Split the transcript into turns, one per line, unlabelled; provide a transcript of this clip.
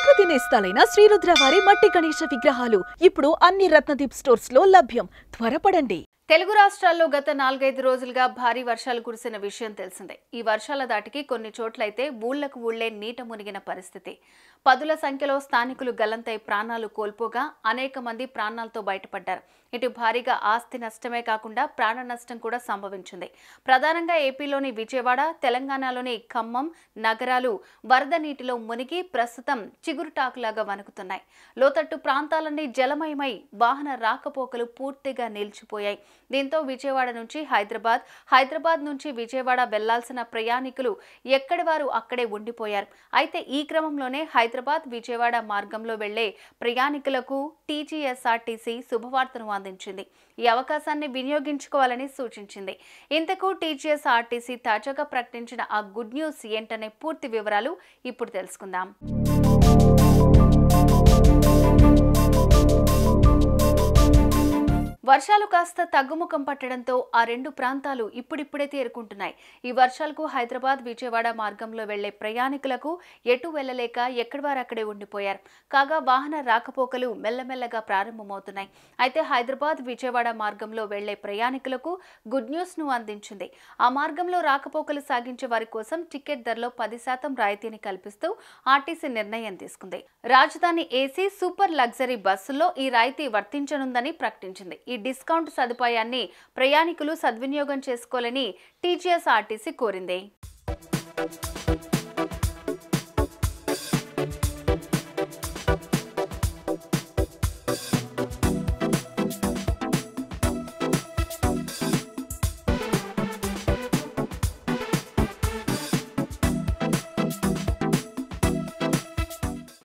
ప్రకృతి నేస్తాలైన శ్రీరుద్ర వారి మట్టి గణేశ విగ్రహాలు ఇప్పుడు అన్ని రత్నదీప్ స్టోర్స్ లో లభ్యం. త్వరపడండి.
తెలుగు రాష్ట్రాల్లో గత 4-5 రోజులుగా భారీ వర్షాలు కురిసిన విషయం తెలిసిందే. ఈ వర్షాల దాటికి కొన్ని చోట్లయితే ఊళ్లకు ఊళ్లే నీట మునిగిన పరిస్థితి. పదుల సంఖ్యలో స్థానికులు గల్లంతై ప్రాణాలు కోల్పోగా అనేక మంది ప్రాణాలతో బయటపడ్డారు. ఇటు భారీగా ఆస్తి నష్టమే కాకుండా ప్రాణ నష్టం కూడా సంభవించింది. ప్రధానంగా ఏపీలోని విజయవాడ, తెలంగాణలోని ఖమ్మం నగరాలు వరద నీటిలో మునిగి ప్రస్తుతం చిగురుటాకులాగా వణుకుతున్నాయి. లోతట్టు ప్రాంతాలన్నీ జలమయమై వాహన రాకపోకలు పూర్తిగా నిలిచిపోయాయి. దీంతో విజయవాడ నుంచి హైదరాబాద్ నుంచి విజయవాడ వెళ్లాల్సిన ప్రయాణికులు ఎక్కడి వారు అక్కడే ఉండిపోయారు. అయితే ఈ క్రమంలోనే హైదరాబాద్ విజయవాడ మార్గంలో వెళ్లే ప్రయాణికులకు టీజీఎస్ఆర్టీసీ శుభవార్తను అందించింది. ఈ అవకాశాన్ని వినియోగించుకోవాలని సూచించింది. ఇంతకు టీజీఎస్ఆర్టీసీ తాజాగా ప్రకటించిన ఆ గుడ్ న్యూస్ ఏంటనే పూర్తి వివరాలు ఇప్పుడు తెలుసుకుందాం. వర్షాలు కాస్త తగ్గుముఖం పట్టడంతో ఆ రెండు ప్రాంతాలు ఇప్పుడిప్పుడే తేరుకుంటున్నాయి. ఈ వర్షాలకు హైదరాబాద్ విజయవాడ మార్గంలో వెళ్లే ప్రయాణికులకు ఎటు వెళ్లలేక ఎక్కడి వారు అక్కడే ఉండిపోయారు. కాగా వాహన రాకపోకలు మెల్లమెల్లగా ప్రారంభమవుతున్నాయి. అయితే హైదరాబాద్ విజయవాడ మార్గంలో వెళ్లే ప్రయాణికులకు గుడ్ న్యూస్ ను అందించింది. ఆ మార్గంలో రాకపోకలు సాగించే వారి కోసం టికెట్ ధరలో 10% రాయితీని కల్పిస్తూ ఆర్టీసీ నిర్ణయం తీసుకుంది. రాజధాని ఏసీ సూపర్ లగ్జరీ బస్సుల్లో ఈ రాయితీ వర్తించనుందని ప్రకటించింది. ఈ డిస్కౌంట్ సదుపాయాన్ని ప్రయాణికులు సద్వినియోగం చేసుకోవాలని టీజీఎస్ఆర్టీసీ కోరింది.